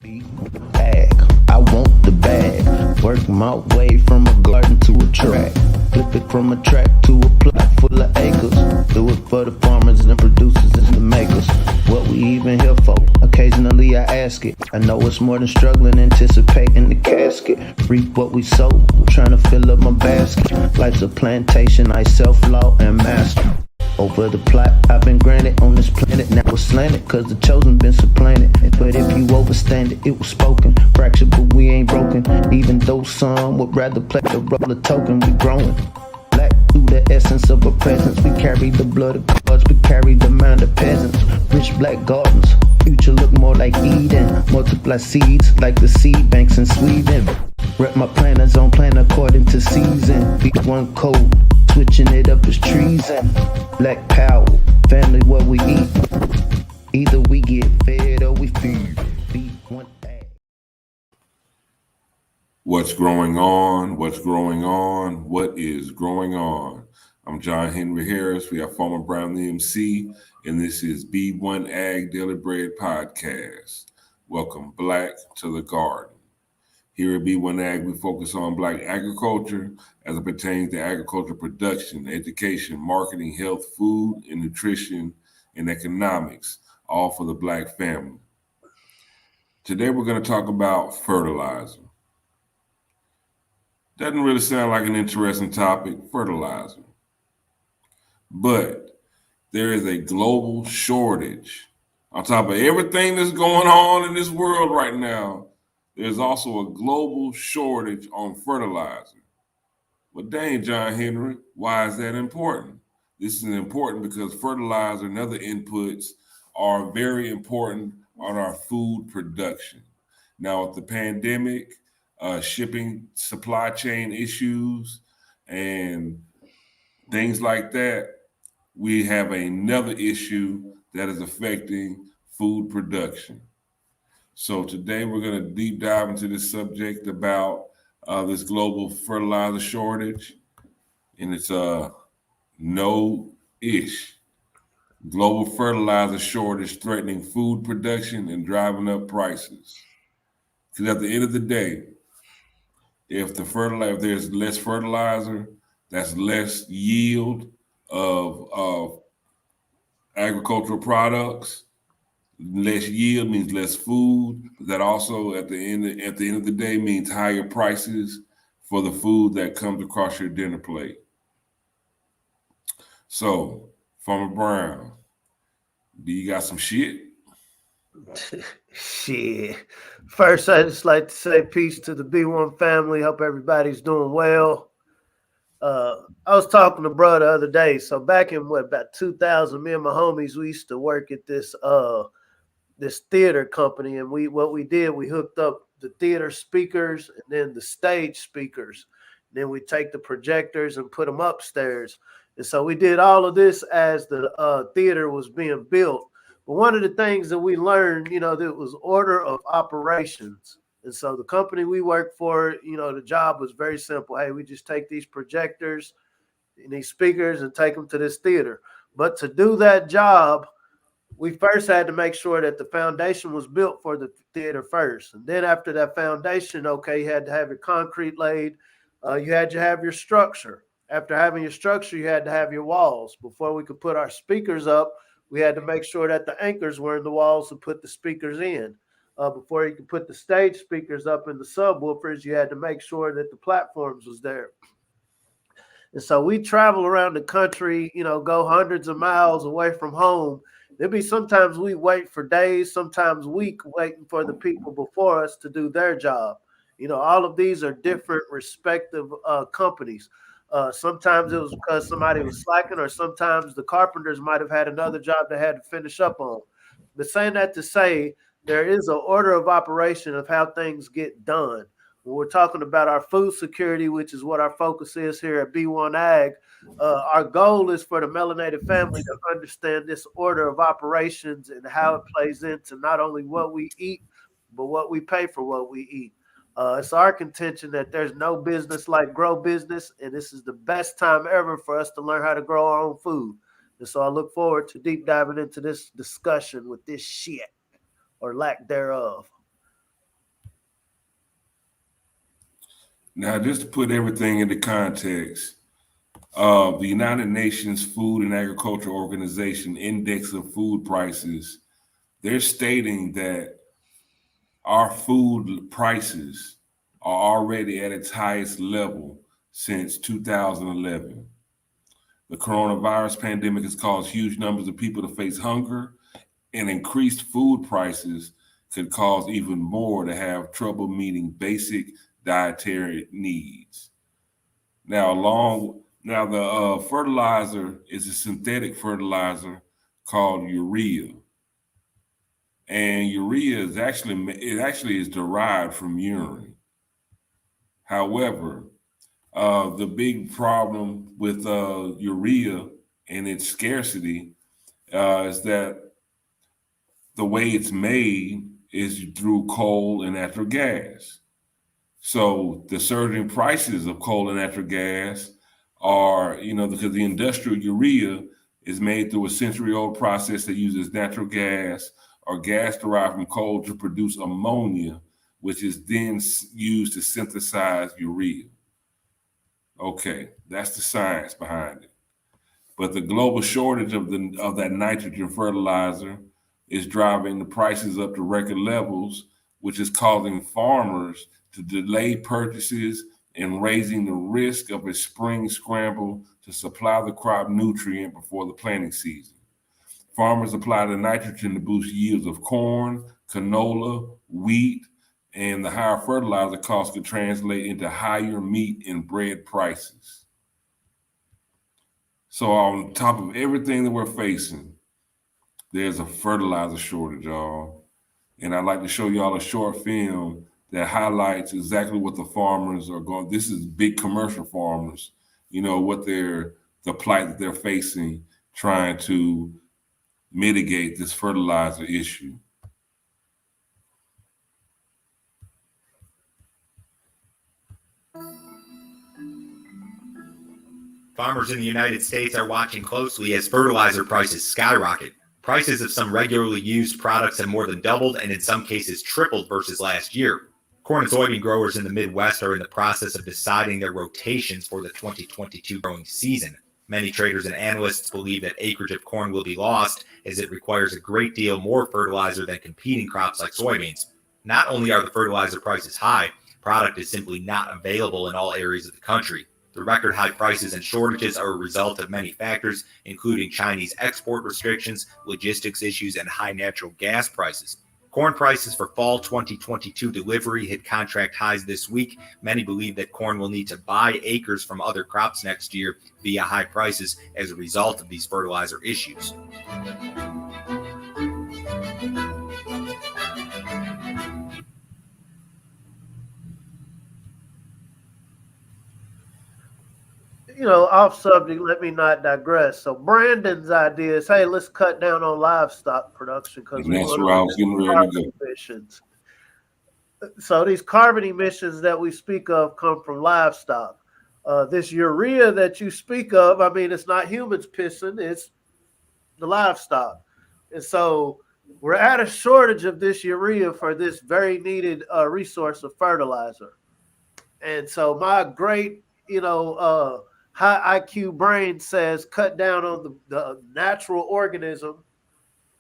Bag, I want the bag. Work my way from a garden to a track. Flip it from a track to a plot full of acres. Do it for the farmers and the producers and the makers. What we even here for? Occasionally I ask it. I know it's more than struggling, anticipating the casket. Reap what we sow, trying to fill up my basket. Life's a plantation, I self-law and master. Over the plot I've been granted on this planet. Now it's slanted, cause the chosen been supplanted. But if you overstand it, it was spoken. Fractured, but we ain't broken. Even though some would rather play the role of token, we growing. Black through the essence of a presence. We carry the blood of gods, we carry the mind of peasants. Rich black gardens, future look more like Eden. Multiply seeds like the seed banks in Sweden. Rep my planners on plan according to season. B1 code, switching it up is treason. Black power, family what we eat. Either we get fed or we feed. B1AG. What's growing on? What's growing on? What is growing on? I'm John Henry Harris. We are former Brown the MC, and this is B1AG Daily Bread Podcast. Welcome Black to the Garden. Here at B1AG, we focus on Black agriculture as it pertains to agriculture production, education, marketing, health, food, and nutrition, and economics, all for the Black family. Today, we're going to talk about fertilizer. Doesn't really sound like an interesting topic, fertilizer. But there is a global shortage. On top of everything that's going on in this world right now, there's also a global shortage on fertilizer. But dang, John Henry, why is that important? This is important because fertilizer and other inputs are very important on our food production. Now, with the pandemic, shipping supply chain issues, and things like that, we have another issue that is affecting food production. So today we're going to deep dive into this subject about this global fertilizer shortage, and it's no-ish. Global fertilizer shortage threatening food production and driving up prices. Because at the end of the day, if there's less fertilizer, that's less yield of agricultural products. Less yield means less food. That also, at the end of the day, means higher prices for the food that comes across your dinner plate. So, Farmer Brown, do you got some shit? Shit. First, I just like to say peace to the B1 family. Hope everybody's doing well. I was talking to bro the other day. So back in about 2000, me and my homies, we used to work at this theater company, and we hooked up the theater speakers and then the stage speakers. Then we take the projectors and put them upstairs. And so we did all of this as the theater was being built. But one of the things that we learned, that was order of operations. And so the company we worked for, the job was very simple. Hey, we just take these projectors and these speakers and take them to this theater. But to do that job, we first had to make sure that the foundation was built for the theater first. And then after that foundation, okay, you had to have your concrete laid. You had to have your structure. After having your structure, you had to have your walls. Before we could put our speakers up, we had to make sure that the anchors were in the walls to put the speakers in. Before you could put the stage speakers up in the subwoofers, you had to make sure that the platforms was there. And so we travel around the country, go hundreds of miles away from home. There'd be sometimes we wait for days, sometimes weeks waiting for the people before us to do their job. All of these are different respective companies. Sometimes it was because somebody was slacking, or sometimes the carpenters might have had another job they had to finish up on. But saying that to say, there is an order of operation of how things get done. When we're talking about our food security, which is what our focus is here at B1AG, our goal is for the melanated family to understand this order of operations and how it plays into not only what we eat, but what we pay for what we eat. It's our contention that there's no business like grow business, and this is the best time ever for us to learn how to grow our own food. And so I look forward to deep diving into this discussion with this shit, or lack thereof. Now, just to put everything into context, the United Nations Food and Agriculture Organization Index of Food Prices, they're stating that our food prices are already at its highest level since 2011. The coronavirus pandemic has caused huge numbers of people to face hunger, and increased food prices could cause even more to have trouble meeting basic dietary needs. Now the fertilizer is a synthetic fertilizer called urea, and urea is actually is derived from urine. However, the big problem with urea and its scarcity is that the way it's made is through coal and natural gas. So the surging prices of coal and natural gas are, because the industrial urea is made through a century-old process that uses natural gas or gas derived from coal to produce ammonia, which is then used to synthesize urea. Okay, that's the science behind it. But the global shortage of that nitrogen fertilizer is driving the prices up to record levels, which is causing farmers to delay purchases and raising the risk of a spring scramble to supply the crop nutrient before the planting season. Farmers apply the nitrogen to boost yields of corn, canola, wheat, and the higher fertilizer costs could translate into higher meat and bread prices. So on top of everything that we're facing, there's a fertilizer shortage, y'all. And I'd like to show y'all a short film that highlights exactly what the farmers are going. This is big commercial farmers, what the plight that they're facing trying to mitigate this fertilizer issue. Farmers in the United States are watching closely as fertilizer prices skyrocket. Prices of some regularly used products have more than doubled and in some cases tripled versus last year. Corn and soybean growers in the Midwest are in the process of deciding their rotations for the 2022 growing season. Many traders and analysts believe that acreage of corn will be lost as it requires a great deal more fertilizer than competing crops like soybeans. Not only are the fertilizer prices high, product is simply not available in all areas of the country. The record high prices and shortages are a result of many factors, including Chinese export restrictions, logistics issues, and high natural gas prices. Corn prices for fall 2022 delivery hit contract highs this week. Many believe that corn will need to buy acres from other crops next year via high prices as a result of these fertilizer issues. Off subject, let me not digress. So Brandon's idea is, hey, let's cut down on livestock production because that's where I was getting ready to go. Emissions. So these carbon emissions that we speak of come from livestock. This urea that you speak of, it's not humans pissing, it's the livestock. And so we're at a shortage of this urea for this very needed resource of fertilizer. And so my great, high IQ brain says cut down on the natural organism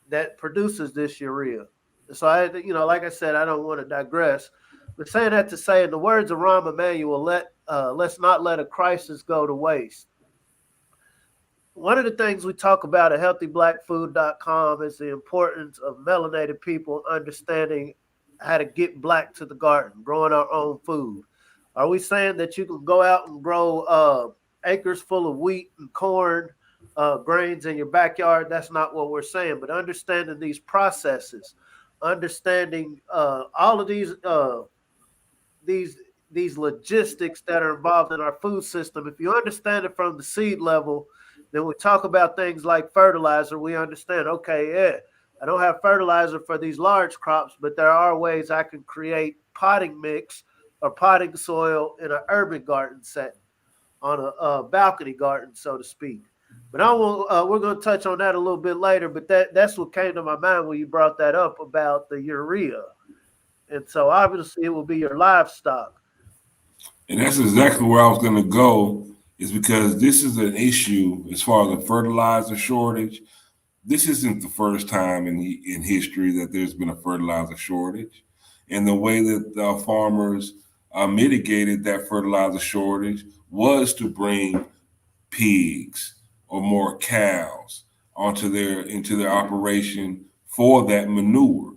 that produces this urea. So like I said, I don't want to digress, but saying that to say, in the words of Rahm Emanuel, let's not let a crisis go to waste. One of the things we talk about at healthyblackfood.com is the importance of melanated people understanding how to get black to the garden, growing our own food. Are we saying that you can go out and grow acres full of wheat and corn, grains in your backyard? That's not what we're saying. But understanding these processes, understanding all of these logistics that are involved in our food system. If you understand it from the seed level, then we talk about things like fertilizer. We understand, okay, yeah, I don't have fertilizer for these large crops, but there are ways I can create potting mix or potting soil in an urban garden setting, on a balcony garden, so to speak. But we're going to touch on that a little bit later, but that's what came to my mind when you brought that up about the urea. And so obviously it will be your livestock. And that's exactly where I was going to go, is because this is an issue as far as the fertilizer shortage. This isn't the first time in history that there's been a fertilizer shortage. And the way that farmers mitigated that fertilizer shortage was to bring pigs or more cows into their operation for that manure,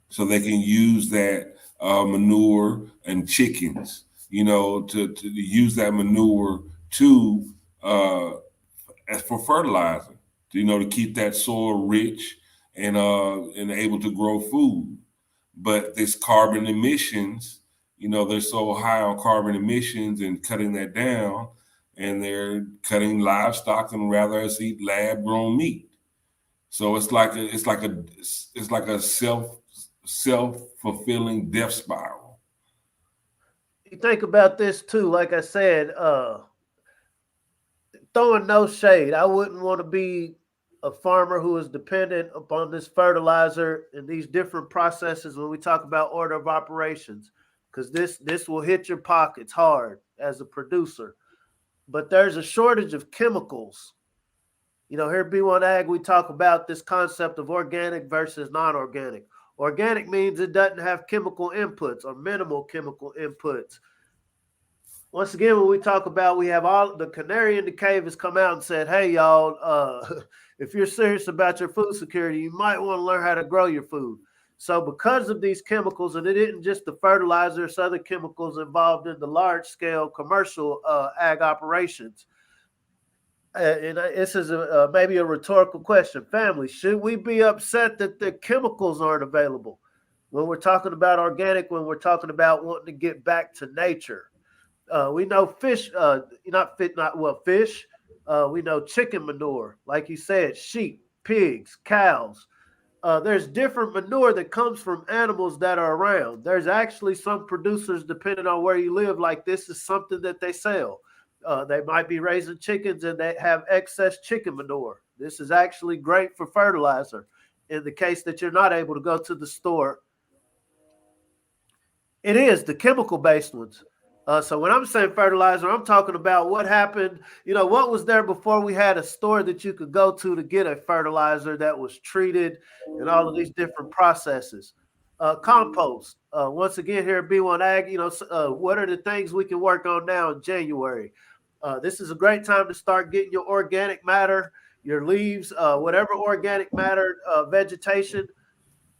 so they can use that manure, and chickens, to use that manure to as for fertilizer, to keep that soil rich and able to grow food. But this carbon emissions, they're so high on carbon emissions and cutting that down, and they're cutting livestock and rather us eat lab grown meat. So it's like a self-fulfilling death spiral. You think about this too, like I said, throwing no shade. I wouldn't want to be a farmer who is dependent upon this fertilizer and these different processes when we talk about order of operations, because this will hit your pockets hard as a producer. But there's a shortage of chemicals. Here at B1AG, we talk about this concept of organic versus non-organic. Organic means it doesn't have chemical inputs or minimal chemical inputs. Once again, when we talk about, we have all the canary in the cave has come out and said, hey, y'all, if you're serious about your food security, you might want to learn how to grow your food. So because of these chemicals, and it isn't just the fertilizers, other chemicals involved in the large-scale commercial ag operations. And this is maybe a rhetorical question. Family, should we be upset that the chemicals aren't available when we're talking about organic, when we're talking about wanting to get back to nature? We know fish, fish. We know chicken manure, like you said, sheep, pigs, cows. There's different manure that comes from animals that are around. There's actually some producers, depending on where you live, like this is something that they sell. They might be raising chickens and they have excess chicken manure. This is actually great for fertilizer in the case that you're not able to go to the store. It is the chemical-based ones. So when I'm saying fertilizer, I'm talking about what happened, what was there before we had a store that you could go to get a fertilizer that was treated and all of these different processes. Compost. Once again, here at B1AG, what are the things we can work on now in January? This is a great time to start getting your organic matter, your leaves, whatever organic matter, vegetation,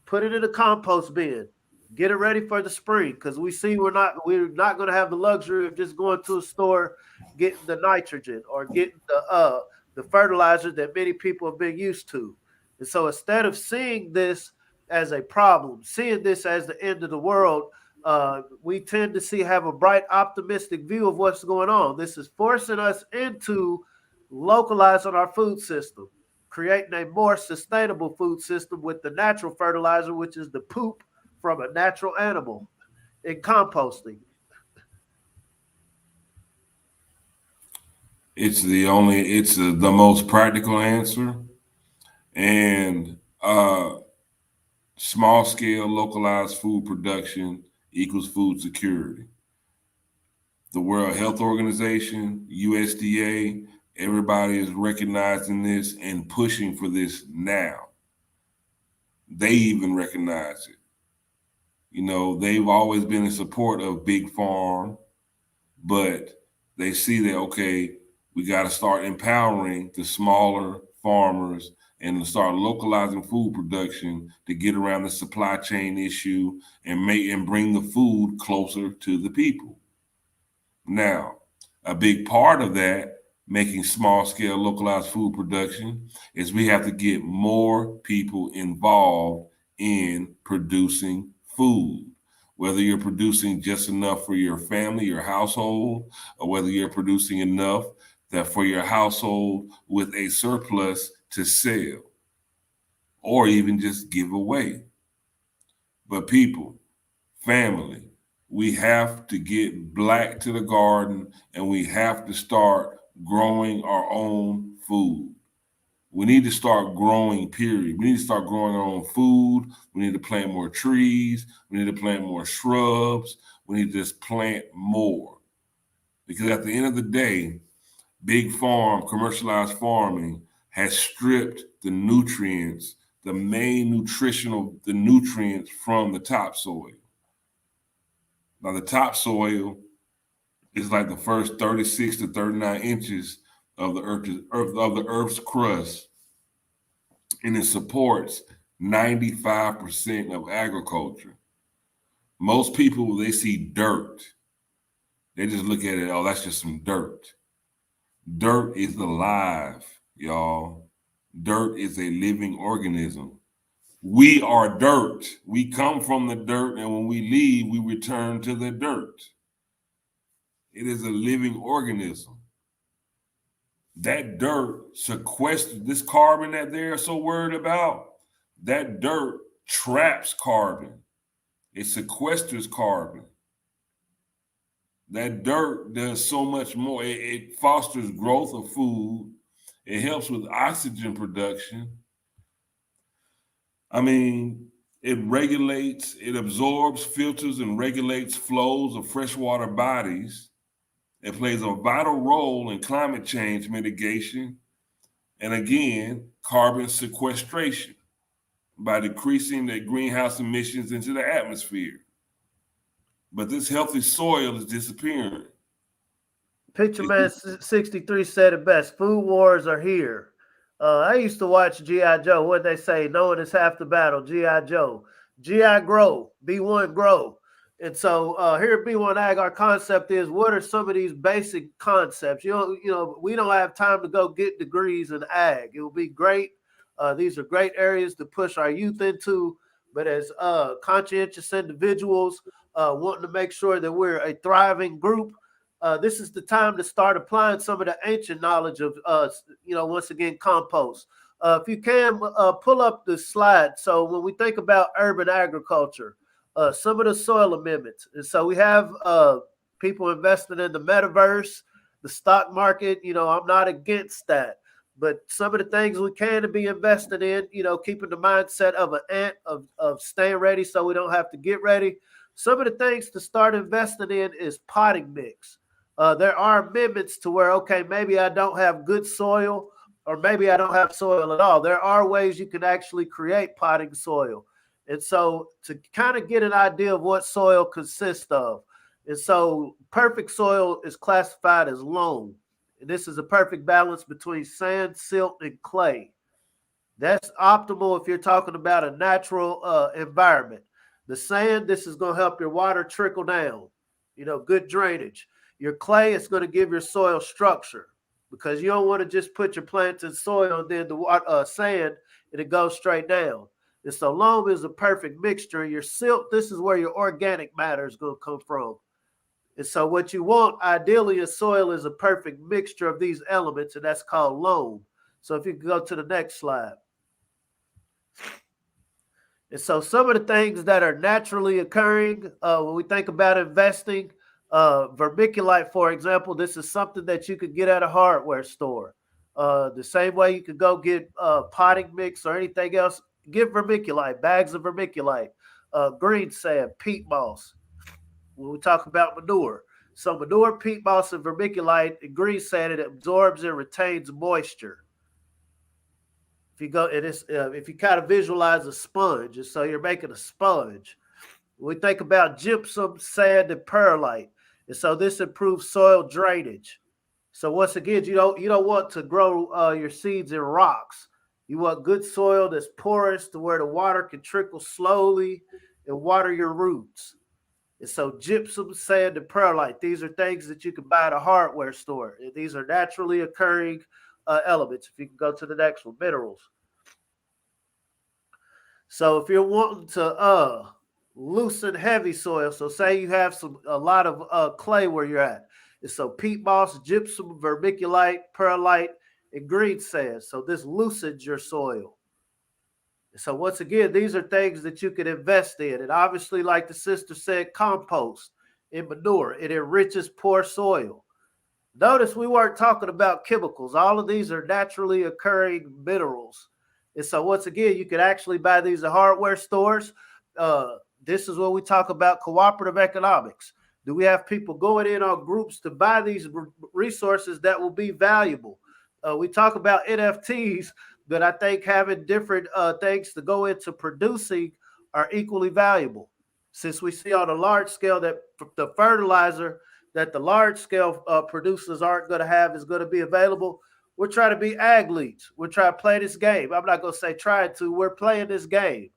put it in a compost bin. Get it ready for the spring, because we see we're not going to have the luxury of just going to a store, getting the nitrogen or getting the fertilizer that many people have been used to. And so instead of seeing this as a problem, seeing this as the end of the world, we tend to have a bright, optimistic view of what's going on. This is forcing us into localizing our food system, creating a more sustainable food system with the natural fertilizer, which is the poop from a natural animal, in composting. It's the most practical answer, and small scale localized food production equals food security. The World Health Organization, USDA, everybody is recognizing this and pushing for this now. They even recognize it. They've always been in support of big farm, but they see that, okay, we got to start empowering the smaller farmers and start localizing food production to get around the supply chain issue and bring the food closer to the people. Now, a big part of that, making small scale localized food production, is we have to get more people involved in producing food, whether you're producing just enough for your family, your household, or whether you're producing enough that for your household with a surplus to sell or even just give away. But people, family, we have to get black to the garden, and we have to start growing our own food. We need to start growing, period. We need to start growing our own food. We need to plant more trees. We need to plant more shrubs. We need to just plant more. Because at the end of the day, big farm, commercialized farming has stripped the nutrients, the main nutrients from the topsoil. Now the topsoil is like the first 36 to 39 inches of the Earth's crust, and it supports 95% of agriculture. Most people, they see dirt, they just look at it, oh, that's just some dirt. Dirt is alive, y'all. Dirt is a living organism. We are dirt. We come from the dirt, and when we leave, we return to the dirt. It is a living organism. That dirt sequesters this carbon that they're so worried about. That dirt traps carbon. It sequesters carbon. That dirt does so much more. It fosters growth of food. It helps with oxygen production. I mean, it regulates, it absorbs, filters, and regulates flows of freshwater bodies. It plays a vital role in climate change mitigation and, again, carbon sequestration by decreasing the greenhouse emissions into the atmosphere. But this healthy soil is disappearing. Picture Man 63 said it best. Food wars are here. I used to watch G.I. Joe. What they say? Knowing is half the battle. G.I. Joe. G.I. grow. B1 grow. And so here at B1AG, our concept is, what are some of these basic concepts? You know, we don't have time to go get degrees in ag. It will be great. These are great areas to push our youth into. But as conscientious individuals wanting to make sure that we're a thriving group, this is the time to start applying some of the ancient knowledge of, once again, compost. If you can, pull up the slide. So when we think about urban agriculture, some of the soil amendments. And so we have people investing in the metaverse, the stock market. You know, I'm not against that. But some of the things we can be invested in, keeping the mindset of an ant, of staying ready so we don't have to get ready. Some of the things to start investing in is potting mix. There are amendments to where, okay, maybe I don't have good soil, or maybe I don't have soil at all. There are ways you can actually create potting soil. And so to kind of get an idea of what soil consists of. And so perfect soil is classified as loam. And this is a perfect balance between sand, silt, and clay. That's optimal if you're talking about a natural environment. The sand, this is going to help your water trickle down, good drainage. Your clay is going to give your soil structure, because you don't want to just put your plants in soil and then the sand and it goes straight down. And so loam is a perfect mixture. Your silt, this is where your organic matter is going to come from. And so what you want ideally in soil is a perfect mixture of these elements, and that's called loam. So if you can go to the next slide. And so some of the things that are naturally occurring when we think about investing, vermiculite, for example, this is something that you could get at a hardware store. The same way you could go get potting mix or anything else, get vermiculite, bags of vermiculite, green sand, peat moss. When we talk about manure, so manure, peat moss, and vermiculite and green sand, it absorbs and retains moisture. If you go, if you kind of visualize a sponge, and so you're making a sponge. We think about gypsum, sand, and perlite, and so this improves soil drainage. So once again, you don't want to grow your seeds in rocks. You want good soil that's porous to where the water can trickle slowly and water your roots. And so gypsum, sand, and perlite, these are things that you can buy at a hardware store. And these are naturally occurring elements. If you can go to the next one, minerals. So if you're wanting to loosen heavy soil, so say you have a lot of clay where you're at. And so peat moss, gypsum, vermiculite, perlite, and green sand. So this loosens your soil. So once again, these are things that you can invest in. And obviously, like the sister said, compost and manure. It enriches poor soil. Notice we weren't talking about chemicals. All of these are naturally occurring minerals. And so once again, you can actually buy these at hardware stores. This is what we talk about cooperative economics. Do we have people going in on groups to buy these resources that will be valuable? We talk about NFTs, but I think having different things to go into producing are equally valuable. Since we see on a large scale that the fertilizer that the large scale producers aren't going to have is going to be available, we're trying to be ag leads. We're trying to play this game. I'm not going to say trying to. We're playing this game.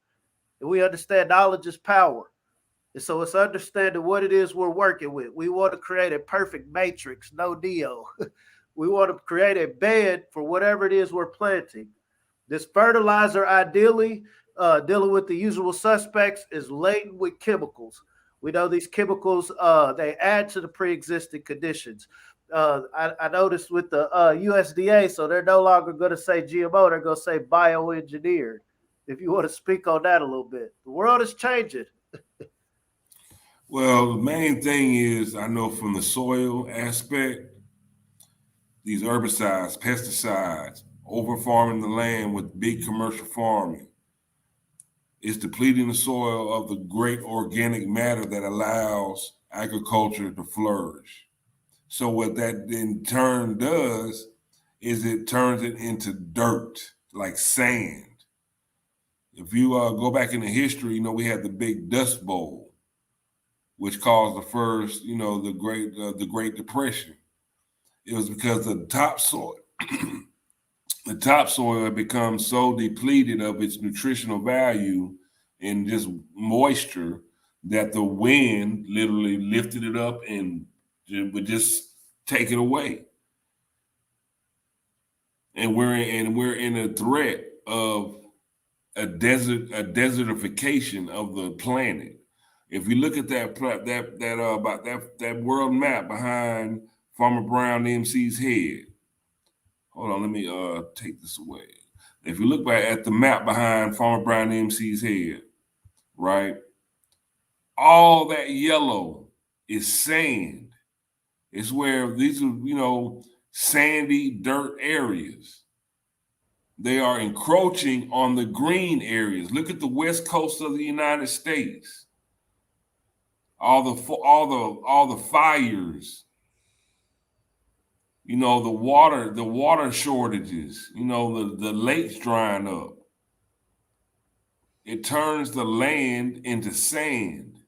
And we understand knowledge is power. And so it's understanding what it is we're working with. We want to create a perfect matrix, no Neo. We want to create a bed for whatever it is we're planting. This fertilizer, ideally, dealing with the usual suspects, is laden with chemicals. We know these chemicals, they add to the pre-existing conditions. I noticed with the USDA, so they're no longer going to say GMO, they're going to say bioengineered. If you want to speak on that a little bit. The world is changing. Well, the main thing is, I know from the soil aspect, these herbicides, pesticides, over farming the land with big commercial farming, is depleting the soil of the great organic matter that allows agriculture to flourish. So what that in turn does is it turns it into dirt, like sand. If you go back into history, we had the big Dust Bowl, which caused the first, the Great Depression. It was because the topsoil, had become so depleted of its nutritional value and just moisture that the wind literally lifted it up and would just take it away. And we're in a threat of a desertification of the planet. If you look at that world map behind Farmer Brown MC's head, hold on, let me take this away. If you look back at the map behind Farmer Brown MC's head, right, all that yellow is sand. It's where these are, sandy dirt areas. They are encroaching on the green areas. Look at the west coast of the United States. All the fires, the water shortages, the lakes drying up. It turns the land into sand.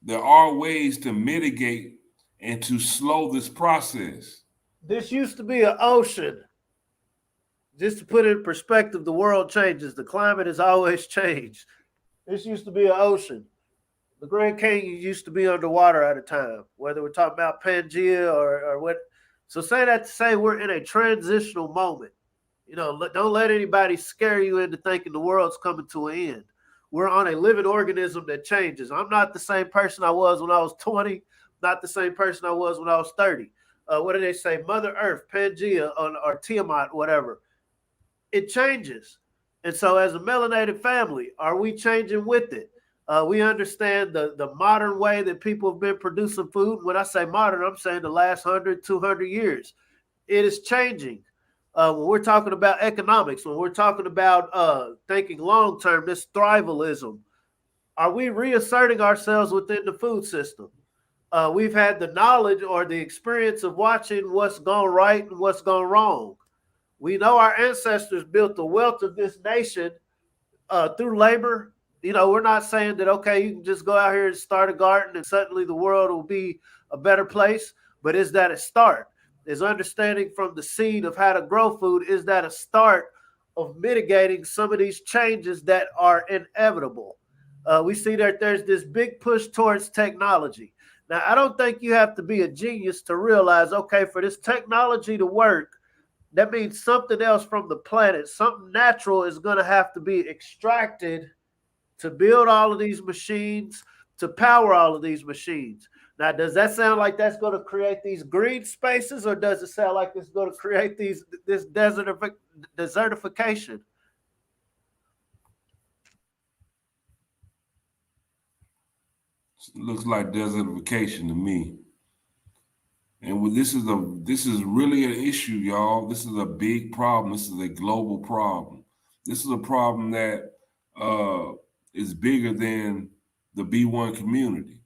There are ways to mitigate and to slow this process. This used to be an ocean. Just to put it in perspective, the world changes. The climate has always changed. This used to be an ocean. The Grand Canyon used to be underwater at a time, whether we're talking about Pangea or what. So say that to say we're in a transitional moment. Don't let anybody scare you into thinking the world's coming to an end. We're on a living organism that changes. I'm not the same person I was when I was 20, not the same person I was when I was 30. What do they say? Mother Earth, Pangea, or Tiamat, whatever. It changes. And so as a melanated family, are we changing with it? We understand the modern way that people have been producing food. When I say modern, I'm saying the last 100, 200 years. It is changing. When we're talking about economics, when we're talking about thinking long-term, this thrivalism, are we reasserting ourselves within the food system? We've had the knowledge or the experience of watching what's gone right and what's gone wrong. We know our ancestors built the wealth of this nation through labor. We're not saying that, okay, you can just go out here and start a garden and suddenly the world will be a better place. But is that a start? Is understanding from the seed of how to grow food, is that a start of mitigating some of these changes that are inevitable? We see that there's this big push towards technology. Now, I don't think you have to be a genius to realize, okay, for this technology to work, that means something else from the planet, something natural is going to have to be extracted to build all of these machines, to power all of these machines. Now, does that sound like that's going to create these green spaces, or does it sound like it's going to create this desertification? It looks like desertification to me. And this is really an issue, y'all. This is a big problem. This is a global problem. This is a problem that is bigger than the B1 community.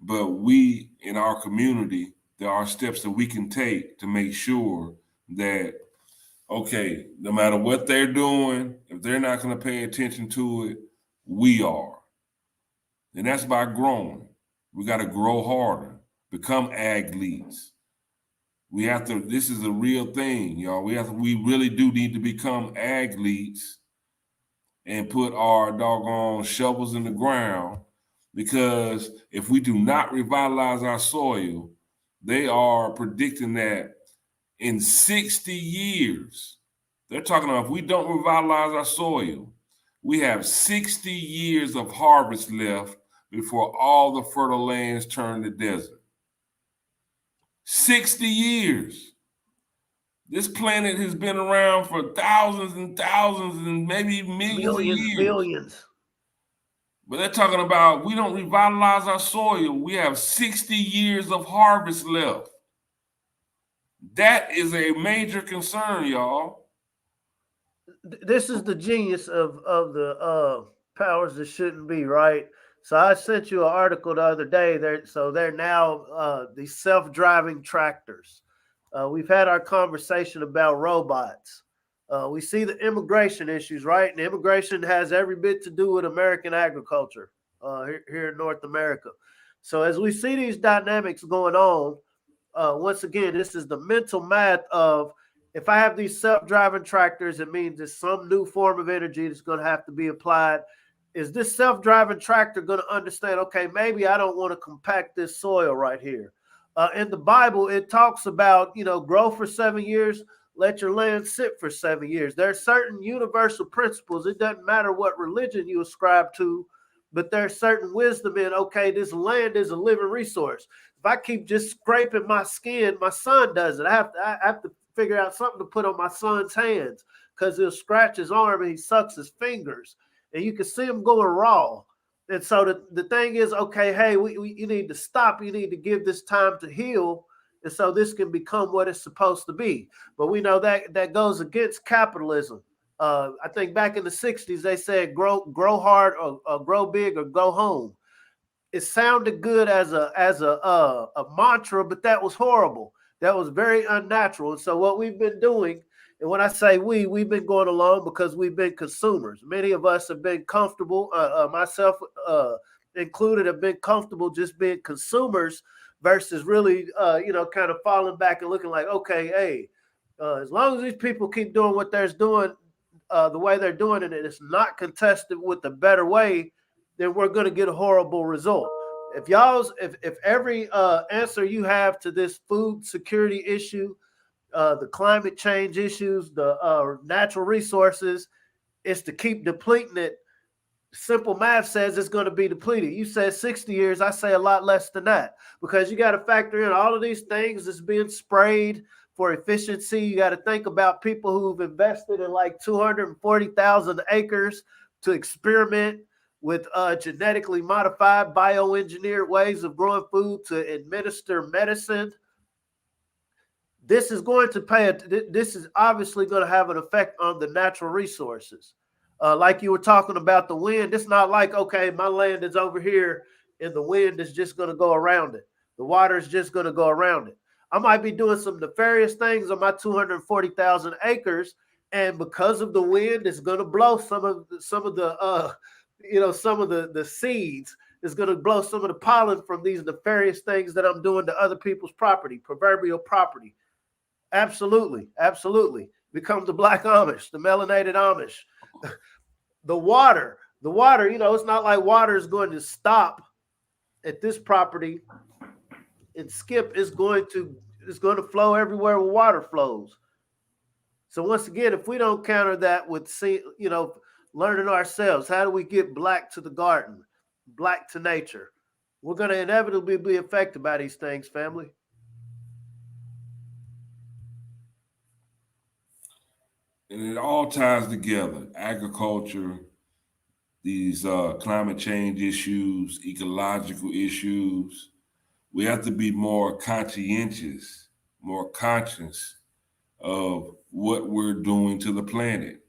But we in our community, there are steps that we can take to make sure that, okay, no matter what they're doing, if they're not going to pay attention to it, we are. And that's by growing. We got to grow harder, become ag leads. We have to, this is a real thing, y'all. We really do need to become ag leads and put our doggone shovels in the ground, because if we do not revitalize our soil, they are predicting that in 60 years, they're talking about if we don't revitalize our soil, we have 60 years of harvest left before all the fertile lands turn to desert. 60 years. This planet has been around for thousands and thousands and maybe millions of years. Billions. But they're talking about we don't revitalize our soil. We have 60 years of harvest left. That is a major concern, y'all. This is the genius of the powers that shouldn't be, right? So I sent you an article the other day. They're now these self-driving tractors. We've had our conversation about robots. We see the immigration issues, right? And immigration has every bit to do with American agriculture here in North America. So as we see these dynamics going on, once again, this is the mental math of, if I have these self-driving tractors, it means there's some new form of energy that's going to have to be applied. Is this self-driving tractor going to understand, okay, maybe I don't want to compact this soil right here? In the Bible, it talks about, grow for 7 years, let your land sit for 7 years. There are certain universal principles. It doesn't matter what religion you ascribe to, but there's certain wisdom in, okay, this land is a living resource. If I keep just scraping my skin, my son does it. I have to figure out something to put on my son's hands, because he'll scratch his arm and he sucks his fingers, and you can see him going raw. And so the thing is, okay, hey, you need to stop. You need to give this time to heal, and so this can become what it's supposed to be. But we know that goes against capitalism. I think back in the 60s, they said grow hard or grow big or go home. It sounded good as a mantra, but that was horrible. That was very unnatural. And so what we've been doing, and when I say we've been going along because we've been consumers. Many of us have been comfortable, myself included, have been comfortable just being consumers versus really, kind of falling back and looking like, okay, hey, as long as these people keep doing what they're doing, the way they're doing it, and it's not contested with the better way, then we're going to get a horrible result. If every answer you have to this food security issue, the climate change issues, the natural resources, is to keep depleting it, simple math says it's going to be depleted. You said 60 years, I say a lot less than that, because you got to factor in all of these things that's being sprayed for efficiency. You got to think about people who've invested in like 240,000 acres to experiment with genetically modified, bioengineered ways of growing food to administer medicine. This is going to this is obviously going to have an effect on the natural resources. Like you were talking about the wind, it's not like, okay, my land is over here and the wind is just going to go around it. The water is just going to go around it. I might be doing some nefarious things on my 240,000 acres, and because of the wind, it's going to blow some of the seeds. It's going to blow some of the pollen from these nefarious things that I'm doing to other people's property, proverbial property. Absolutely, absolutely. Become the black Amish, the melanated Amish. The water, it's not like water is going to stop at this property and skip. It's going to flow everywhere where water flows. So once again, if we don't counter that with learning ourselves, how do we get black to the garden, black to nature? We're going to inevitably be affected by these things, family. And it all ties together: agriculture, these climate change issues, ecological issues. We have to be more conscientious, more conscious of what we're doing to the planet.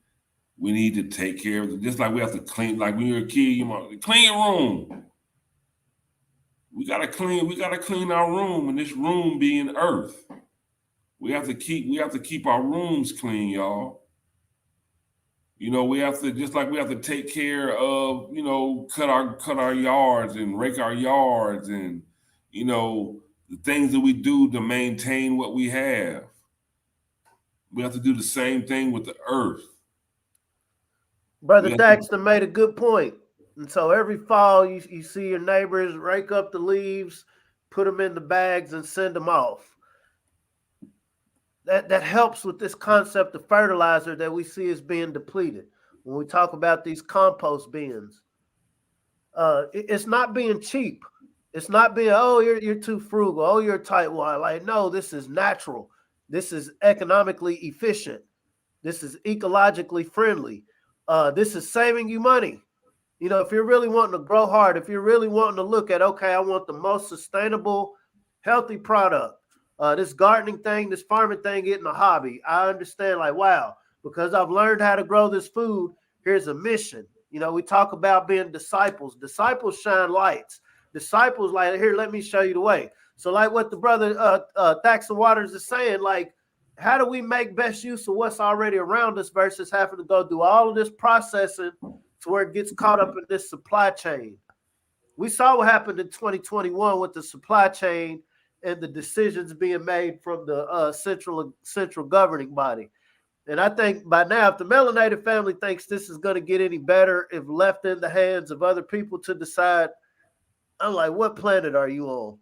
We need to take care of it. Just like we have to clean, like when you're a kid, clean your room. We gotta clean our room, and this room being earth. We have to keep our rooms clean, y'all. You know, we have to, just like we have to take care of, you know, cut our yards and rake our yards, and, you know, the things that we do to maintain what we have. We have to do the same thing with the earth. Brother Daxton made a good point. And so every fall, you see your neighbors rake up the leaves, put them in the bags, and send them off. That helps with this concept of fertilizer that we see as being depleted. When we talk about these compost bins, it's not being cheap. It's not being, oh, you're too frugal. Oh, you're tightwad. Like, no, this is natural. This is economically efficient. This is ecologically friendly. This is saving you money. You know, if you're really wanting to grow hard, if you're really wanting to look at, okay, I want the most sustainable, healthy product. This gardening thing, this farming thing getting a hobby. I understand, like, wow, because I've learned how to grow this food, here's a mission. You know, we talk about being disciples. Disciples shine lights. Disciples, like, here, let me show you the way. So like what the brother Thaxton Waters is saying, like, how do we make best use of what's already around us versus having to go do all of this processing to where it gets caught up in this supply chain? We saw what happened in 2021 with the supply chain and the decisions being made from the central governing body. And I think by now, if the melanated family thinks this is going to get any better if left in the hands of other people to decide, I'm like, what planet are you on?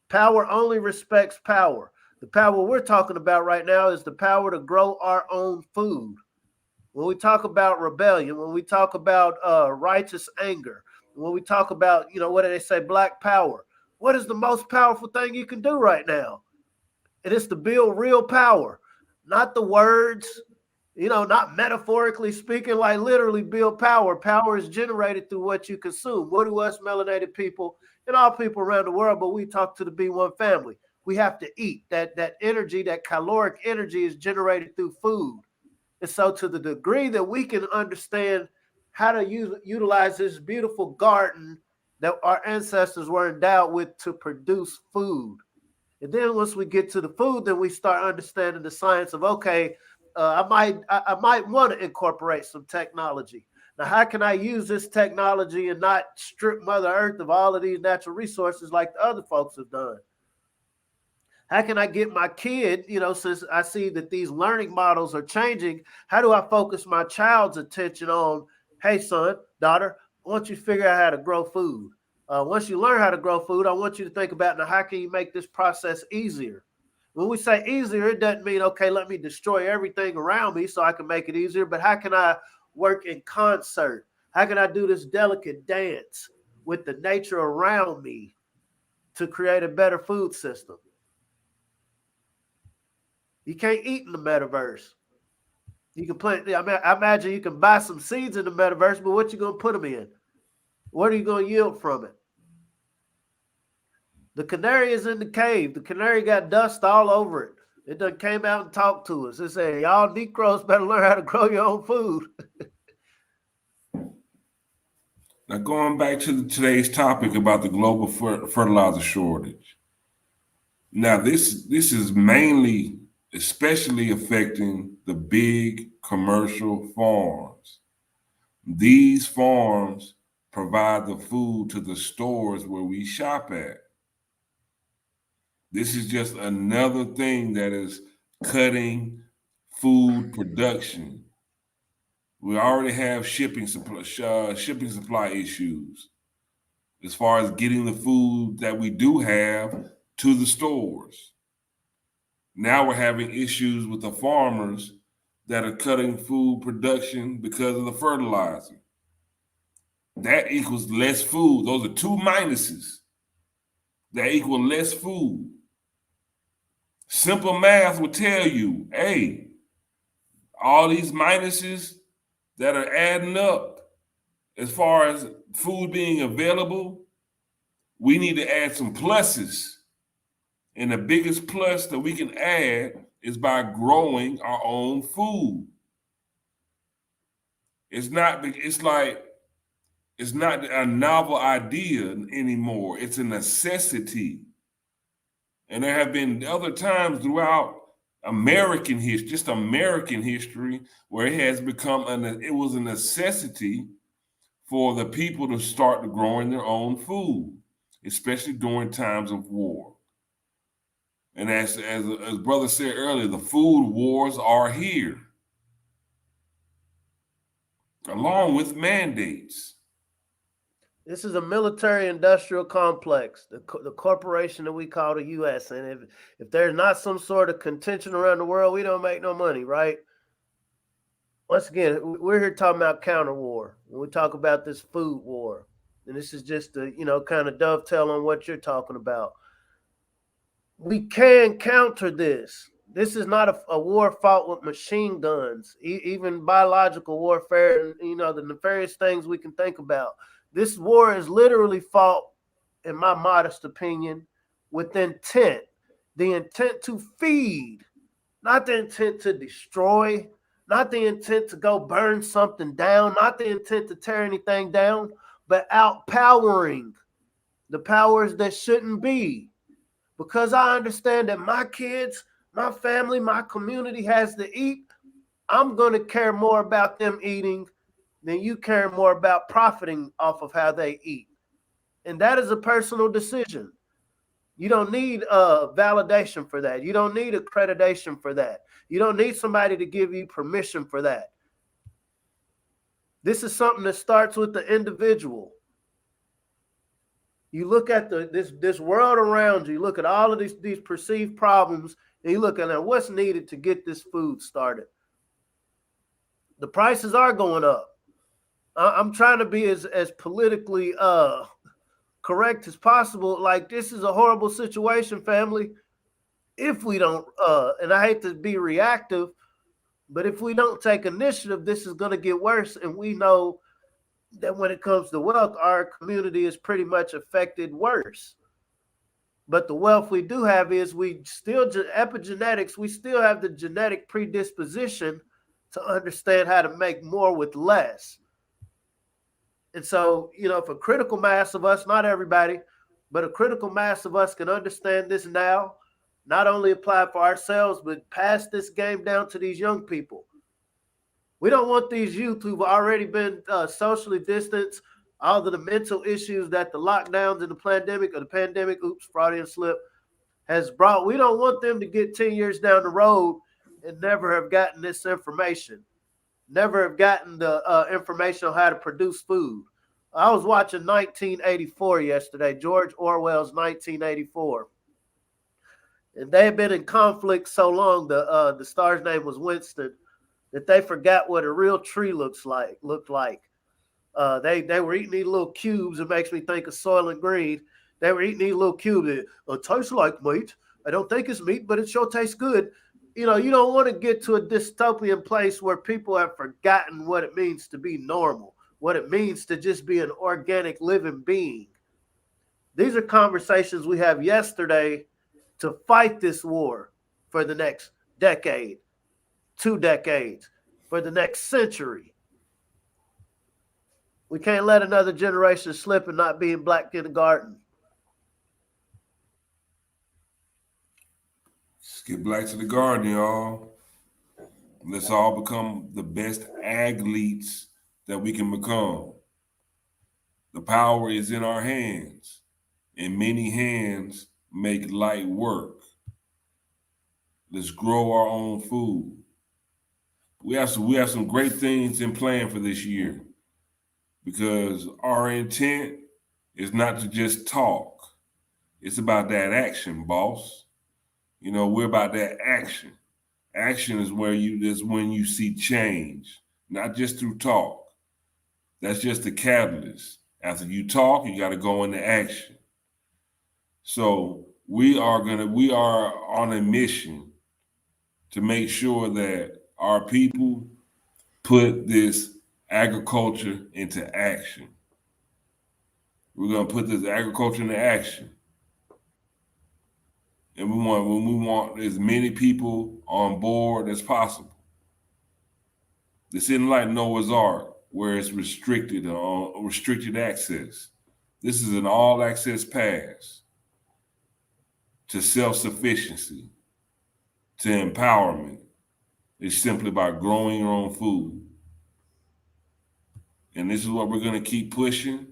Power only respects power. The power we're talking about right now is the power to grow our own food. When we talk about rebellion, when we talk about righteous anger, when we talk about, you know, what do they say, black power, what is the most powerful thing you can do right now? It is to build real power, not the words, you know, not metaphorically speaking, like literally build power. Power is generated through what you consume. What do us melanated people and all people around the world, but we talk to the B1 family. We have to eat. That energy, that caloric energy is generated through food. And so to the degree that we can understand how to utilize this beautiful garden that our ancestors were endowed with to produce food. And then once we get to the food, then we start understanding the science of, okay, I might want to incorporate some technology. Now, how can I use this technology and not strip Mother Earth of all of these natural resources like the other folks have done? How can I get my kid, you know, since I see that these learning models are changing, how do I focus my child's attention on, hey, son, daughter, I want you to figure out how to grow food. Once you learn how to grow food, I want you to think about, now, how can you make this process easier? When we say easier, it doesn't mean, okay, let me destroy everything around me so I can make it easier, but how can I work in concert? How can I do this delicate dance with the nature around me to create a better food system? You can't eat in the metaverse. You can plant, I imagine you can buy some seeds in the metaverse, but what you going to put them in? What are you going to yield from it? The canary is in the cave. The canary got dust all over it. It done came out and talked to us. It said, y'all Negroes better learn how to grow your own food. Now, going back to today's topic about the global fertilizer shortage. Now, this is mainly, especially affecting the big commercial farms. These farms provide the food to the stores where we shop at. This is just another thing that is cutting food production. We already have shipping supply issues as far as getting the food that we do have to the stores. Now we're having issues with the farmers that are cutting food production because of the fertilizer. That equals less food. Those are two minuses that equal less food. Simple math will tell you, hey, all these minuses that are adding up as far as food being available, we need to add some pluses. And the biggest plus that we can add is by growing our own food. It's like It's not a novel idea anymore. It's a necessity. And there have been other times throughout American history, just American history, where it has become it was a necessity for the people to start growing their own food, especially during times of war. And as brother said earlier, the food wars are here, along with mandates. This is a military-industrial complex, the corporation that we call the U.S. And if there's not some sort of contention around the world, we don't make no money, right? Once again, we're here talking about counter war. When we talk about this food war, and this is just to, kind of dovetail on what you're talking about. We can counter this. This is not a war fought with machine guns, even biological warfare, and, the nefarious things we can think about. This war is literally fought, in my modest opinion, with intent. The intent to feed, not the intent to destroy, not the intent to go burn something down, not the intent to tear anything down, but outpowering the powers that shouldn't be. Because I understand that my kids, my family, my community has to eat, I'm going to care more about them eating than you care more about profiting off of how they eat. And that is a personal decision. You don't need validation for that. You don't need accreditation for that. You don't need somebody to give you permission for that. This is something that starts with the individual. You look at this world around you, you look at all of these perceived problems, and you look at what's needed to get this food started. The prices are going up. I'm trying to be as politically correct as possible. Like, this is a horrible situation, family. If we don't, and I hate to be reactive, but if we don't take initiative, this is going to get worse. And we know that when it comes to wealth, our community is pretty much affected worse. But the wealth we do have is epigenetics, we still have the genetic predisposition to understand how to make more with less. And so, if a critical mass of us, not everybody, but a critical mass of us can understand this now, not only apply for ourselves, but pass this game down to these young people. We don't want these youth who've already been socially distanced, all of the mental issues that the lockdowns and the pandemic, Freudian slip, has brought. We don't want them to get 10 years down the road and never have gotten this information, never have gotten the information on how to produce food. I was watching 1984 yesterday, George Orwell's 1984. And they had been in conflict so long, the star's name was Winston, that they forgot what a real tree looked like. They were eating these little cubes. It makes me think of Soylent Green. They were eating these little cubes. It tastes like meat. I don't think it's meat, but it sure tastes good. You don't want to get to a dystopian place where people have forgotten what it means to be normal, what it means to just be an organic living being. These are conversations we have yesterday to fight this war for the next decade, 2 decades, for the next century. We can't let another generation slip and not be in black kindergarten. Let's get back to the garden, y'all. Let's all become the best athletes that we can become. The power is in our hands, and many hands make light work. Let's grow our own food. We have some great things in plan for this year, because our intent is not to just talk. It's about that action, boss. We're about that action. Action is when you see change, not just through talk. That's just the catalyst. After you talk, you got to go into action. So we are on a mission to make sure that our people put this agriculture into action. We're going to put this agriculture into action. And we want as many people on board as possible. This isn't like Noah's Ark. where it's restricted or restricted access. This is an all access pass to self-sufficiency, to empowerment. It's simply by growing your own food. And this is what we're going to keep pushing.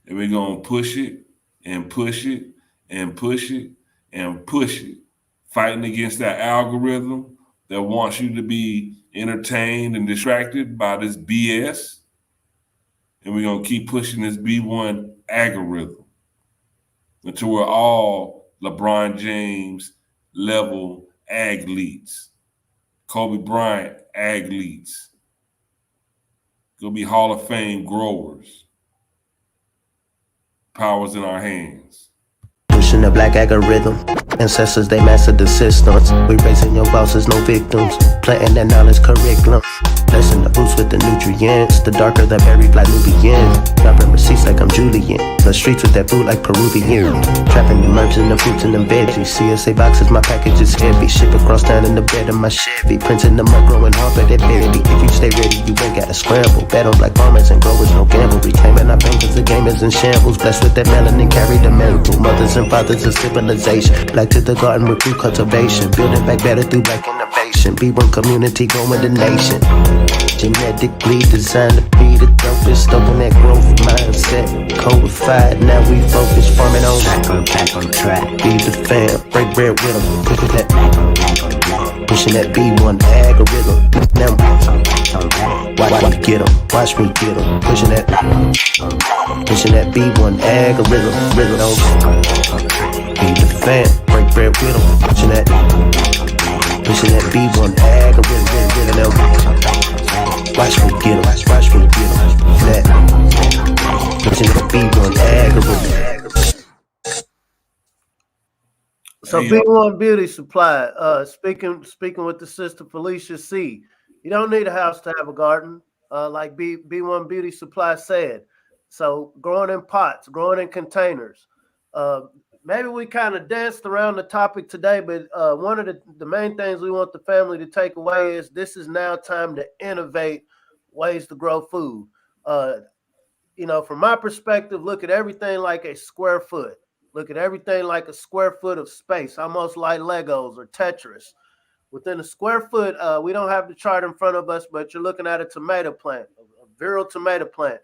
And we're going to push it and push it and push it and push it. Fighting against that algorithm that wants you to be entertained and distracted by this BS. And we're going to keep pushing this B1 algorithm until we're all LeBron James level athletes, Kobe Bryant athletes. Gonna be Hall of Fame growers. Power's in our hands. Pushing the black algorithm. Ancestors, they mastered the systems. We raising your bosses, no victims. Planting that knowledge curriculum. Blessing the roots with the nutrients. The darker the berry, like Nubian. Dropping receipts like I'm Julian. The streets with that food like Peruvian. Trapping the merch and the fruits and the veggies. CSA boxes, my package is heavy. Ship across town in the bed of my Chevy. Printing them up, growing hard for that baby. If you stay ready, you ain't gotta scramble. Bet on black farmers and growers, no gamble. Reclaiming our bankers, the gamers in shambles. Blessed with that melanin, carry the miracle. Mothers and fathers of civilization. Black to the garden with food cultivation. Building back better through black innovation. B1 community growing the nation. Genetically designed to be the dopest. Open that growth mindset. Codified, now we focus. Farming on back on track. Feed the fam, break bread with them. Pushing that B1 algorithm. Now watch me get them, watch me get them. Pushing that B1 algorithm. Feed the fam, break bread with them. Pushing that B1 algorithm. Watch me get them, watch me get them. Pushing that B1 algorithm. So B1 Beauty Supply, speaking with the sister Felicia C. You don't need a house to have a garden, like B1 Beauty Supply said. So growing in pots, growing in containers. Maybe we kind of danced around the topic today, but one of the main things we want the family to take away is this is now time to innovate ways to grow food. From my perspective, look at everything like a square foot. Look at everything like a square foot of space, almost like Legos or Tetris. Within a square foot, we don't have the chart in front of us, but you're looking at a tomato plant, a virile tomato plant,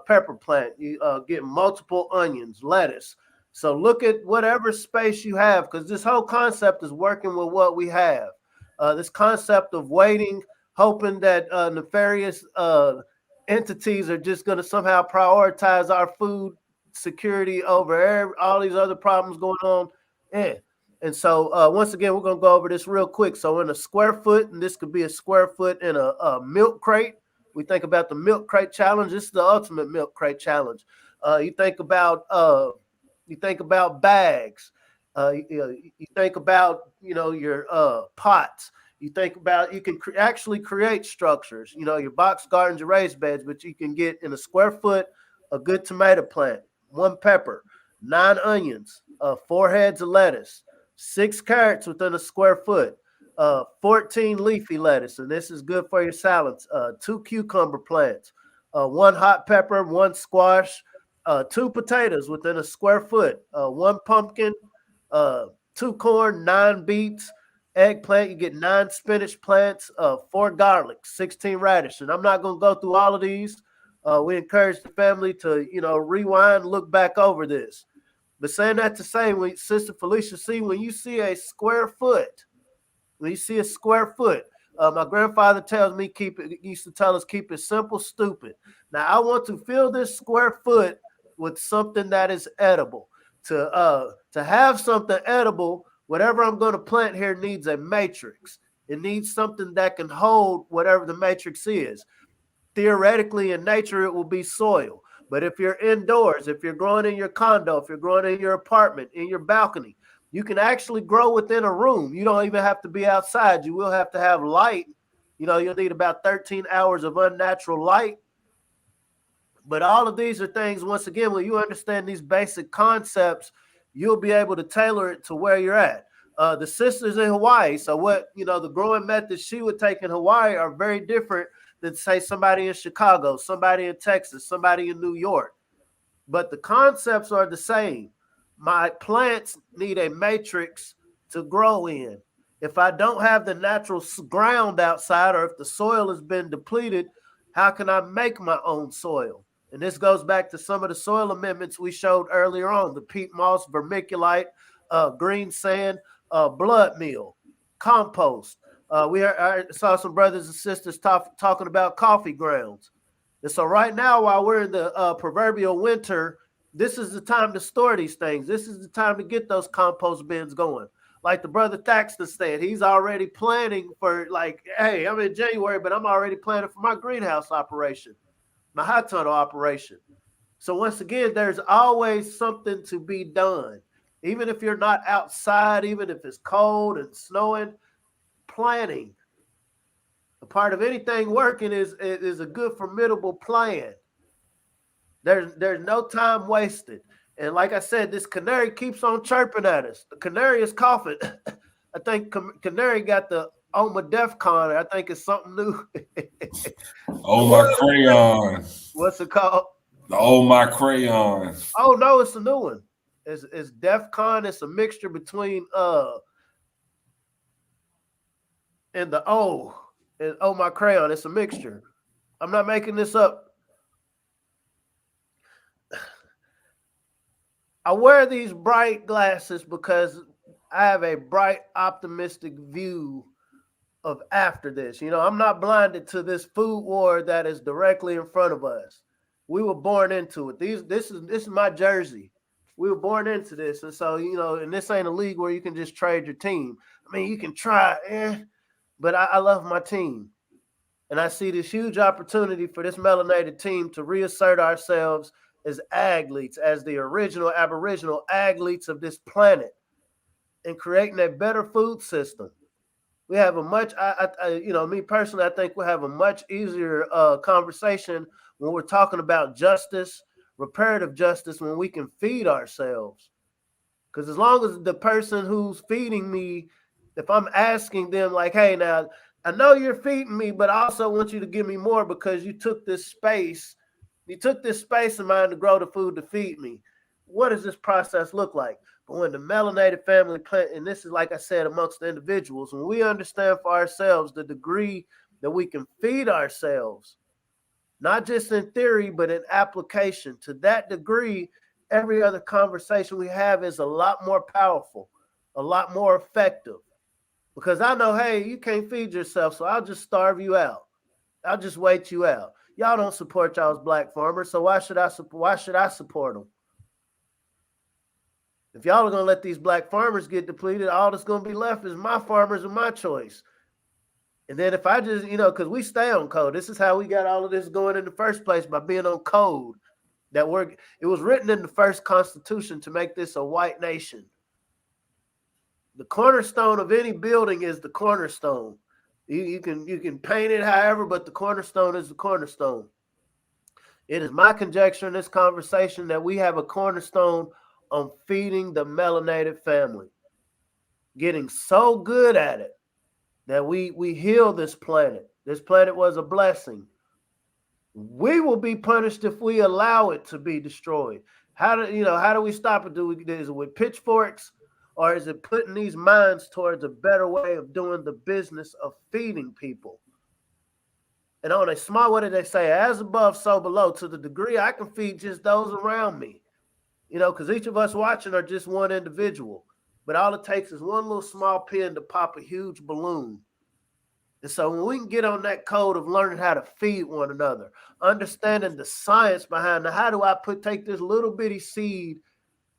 pepper plant. You get multiple onions, lettuce. So look at whatever space you have, because this whole concept is working with what we have. This concept of waiting, hoping that nefarious entities are just going to somehow prioritize our food security over all these other problems going on. And so once again, we're going to go over this real quick. So in a square foot, and this could be a square foot in a milk crate. We think about the milk crate challenge. This is the ultimate milk crate challenge. You think about bags. You think about your pots. You think about you can actually create structures. Your box gardens, your raised beds, but you can get in a square foot a good tomato plant, 1 pepper, 9 onions, 4 heads of lettuce, 6 carrots within a square foot, 14 leafy lettuce, and this is good for your salads. 2 cucumber plants, 1 hot pepper, 1 squash. 2 potatoes within a square foot, 1 pumpkin, 2 corn, 9 beets, eggplant. You get 9 spinach plants, 4 garlic, 16 radish. And I'm not going to go through all of these. We encourage the family to, rewind, look back over this. But saying that to say, when Sister Felicia C, when you see a square foot, my grandfather used to tell us, keep it simple, stupid. Now I want to fill this square foot with something that is edible. To have something edible, whatever I'm going to plant here needs a matrix. It needs something that can hold whatever the matrix is. Theoretically, in nature, it will be soil. But if you're indoors, if you're growing in your condo, if you're growing in your apartment, in your balcony, you can actually grow within a room. You don't even have to be outside. You will have to have light. You'll need about 13 hours of unnatural light. But all of these are things, once again, when you understand these basic concepts, you'll be able to tailor it to where you're at. The sisters in Hawaii, so what, the growing methods she would take in Hawaii are very different than say somebody in Chicago, somebody in Texas, somebody in New York. But the concepts are the same. My plants need a matrix to grow in. If I don't have the natural ground outside, or if the soil has been depleted, how can I make my own soil? And this goes back to some of the soil amendments we showed earlier on: the peat moss, vermiculite, green sand, blood meal, compost. I saw some brothers and sisters talking about coffee grounds. And so right now, while we're in the proverbial winter, this is the time to store these things. This is the time to get those compost bins going. Like the brother Thaxton said, he's already planning for, like, hey, I'm in January, but I'm already planning for my greenhouse operation, my high tunnel operation. So once again, there's always something to be done. Even if you're not outside, even if it's cold and snowing, planning. A part of anything working is a good, formidable plan. There's no time wasted. And like I said, this canary keeps on chirping at us. The canary is coughing. I think canary got the DEFCON. I think it's something new. Oh, my crayon. What's it called? Oh, my crayon. Oh, no, it's a new one. It's DEFCON. It's a mixture between and the O. And oh, my crayon. It's a mixture. I'm not making this up. I wear these bright glasses because I have a bright, optimistic view of after this. You know, I'm not blinded to this food war that is directly in front of us. We were born into it. This is my jersey. We were born into this. And so, you know, and this ain't a league where you can just trade your team. I mean, you can try, but I love my team. And I see this huge opportunity for this melanated team to reassert ourselves as athletes, as the original Aboriginal athletes of this planet, and creating a better food system. We have a much, me personally, I think we have a much easier conversation when we're talking about justice, reparative justice, when we can feed ourselves. Because as long as the person who's feeding me, if I'm asking them like, hey, now, I know you're feeding me, but I also want you to give me more because you took this space. You took this space of mine to grow the food to feed me. What does this process look like? But when the melanated family plant, and this is, like I said, amongst the individuals, when we understand for ourselves the degree that we can feed ourselves, not just in theory, but in application, to that degree, every other conversation we have is a lot more powerful, a lot more effective. Because I know, hey, you can't feed yourself, so I'll just starve you out. I'll just wait you out. Y'all don't support y'all's black farmers, so why should I support them? If y'all are going to let these black farmers get depleted, all that's going to be left is my farmers and my choice. And then if I just, because we stay on code. This is how we got all of this going in the first place, by being on code. It was written in the first Constitution to make this a white nation. The cornerstone of any building is the cornerstone. You can paint it however, but the cornerstone is the cornerstone. It is my conjecture in this conversation that we have a cornerstone on feeding the melanated family, getting so good at it that we heal this planet. This planet was a blessing. We will be punished if we allow it to be destroyed. How do we stop it? Is it with pitchforks? Or is it putting these minds towards a better way of doing the business of feeding people? And on a small, what did they say? As above, so below. To the degree I can feed just those around me. Because each of us watching are just one individual. But all it takes is one little small pin to pop a huge balloon. And so when we can get on that code of learning how to feed one another, understanding the science behind it, how do I take this little bitty seed